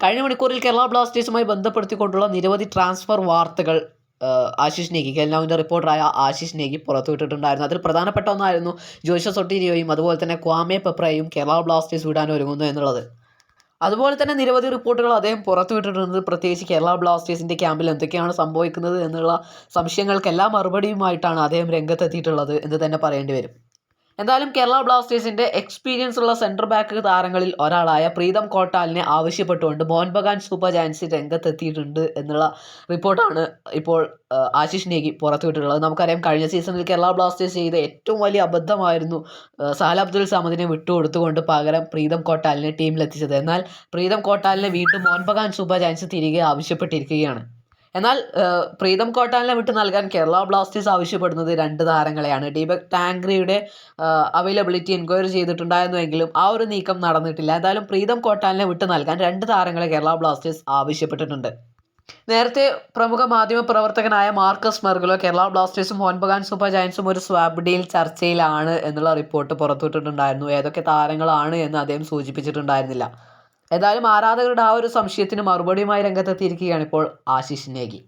കഴിഞ്ഞ മണിക്കൂറിൽ കേരള ബ്ലാസ്റ്റേഴ്സുമായി ബന്ധപ്പെടുത്തിക്കൊണ്ടുള്ള നിരവധി ട്രാൻസ്ഫർ വാർത്തകൾ ആശിഷ് നേഗി കേരളാവിൻ്റെ റിപ്പോർട്ടറായ ആശിഷ് നേഗി പുറത്തുവിട്ടിട്ടുണ്ടായിരുന്നു. അതിൽ പ്രധാനപ്പെട്ട ഒന്നായിരുന്നു ജോഷ സൊട്ടീരിയോയും അതുപോലെ തന്നെ ക്വാമെ പെപ്രയും കേരള ബ്ലാസ്റ്റേഴ്സ് വിടാൻ ഒരുങ്ങുന്നു എന്നുള്ളത്. അതുപോലെ തന്നെ നിരവധി റിപ്പോർട്ടുകൾ അദ്ദേഹം പുറത്തുവിട്ടിട്ടുണ്ട്. പ്രത്യേകിച്ച് കേരള ബ്ലാസ്റ്റേഴ്സിൻ്റെ ക്യാമ്പിൽ എന്തൊക്കെയാണ് സംഭവിക്കുന്നത് എന്നുള്ള സംശയങ്ങൾക്കെല്ലാം മറുപടിയുമായിട്ടാണ് അദ്ദേഹം രംഗത്തെത്തിയിട്ടുള്ളത് എന്ന് തന്നെ പറയേണ്ടി വരും. എന്തായാലും കേരള ബ്ലാസ്റ്റേഴ്സിൻ്റെ എക്സ്പീരിയൻസ് ഉള്ള സെൻറ്റർ ബാക്ക് താരങ്ങളിൽ ഒരാളായ പ്രീതം കോട്ടാലിനെ ആവശ്യപ്പെട്ടുകൊണ്ട് മോഹൻ ബഗാൻ സൂപ്പർ ജയൻസ് രംഗത്തെത്തിയിട്ടുണ്ട് എന്നുള്ള റിപ്പോർട്ടാണ് ഇപ്പോൾ ആശിഷ് നേഗി പുറത്തുവിട്ടിട്ടുള്ളത്. നമുക്കറിയാം കഴിഞ്ഞ സീസണിൽ കേരള ബ്ലാസ്റ്റേഴ്സ് ചെയ്ത ഏറ്റവും വലിയ അബദ്ധമായിരുന്നു സാല അബ്ദുൽ സമദിനെ വിട്ടുകൊടുത്തുകൊണ്ട് പകരം പ്രീതം കോട്ടാലിനെ ടീമിലെത്തിച്ചത്. എന്നാൽ പ്രീതം കോട്ടാലിനെ വീണ്ടും മോഹൻ ബഗാൻ സൂപ്പർ ജയൻസ് തിരികെ ആവശ്യപ്പെട്ടിരിക്കുകയാണ്. എന്നാൽ പ്രീതം കോട്ടാലിനെ വിട്ട് നൽകാൻ കേരള ബ്ലാസ്റ്റേഴ്സ് ആവശ്യപ്പെടുന്നത് 2 താരങ്ങളെയാണ്. ദീപക് ടാങ്ക്രിയുടെ അവൈലബിലിറ്റി എൻക്വയറി ചെയ്തിട്ടുണ്ടായിരുന്നുവെങ്കിലും ആ ഒരു നീക്കം നടന്നിട്ടില്ല. എന്തായാലും പ്രീതം കോട്ടാലിനെ വിട്ട് നൽകാൻ 2 താരങ്ങളെ കേരള ബ്ലാസ്റ്റേഴ്സ് ആവശ്യപ്പെട്ടിട്ടുണ്ട്. നേരത്തെ പ്രമുഖ മാധ്യമ പ്രവർത്തകനായ മാർക്കസ് മെർഗലോ കേരള ബ്ലാസ്റ്റേഴ്സും മോഹൻ ബഗാൻ സൂപ്പർ ജയൻസും ഒരു സ്വാപ്പ് ഡീൽ ചർച്ചയിലാണ് എന്നുള്ള റിപ്പോർട്ട് പുറത്തുവിട്ടിട്ടുണ്ടായിരുന്നു. ഏതൊക്കെ താരങ്ങളാണ് എന്ന് അദ്ദേഹം സൂചിപ്പിച്ചിട്ടുണ്ടായിരുന്നില്ല. ഏതായാലും ആരാധകരുടെ ആ ഒരു സംശയത്തിന് മറുപടിയുമായി രംഗത്തെത്തിയിരിക്കുകയാണ് ഇപ്പോൾ ആശിഷ് നേഗി.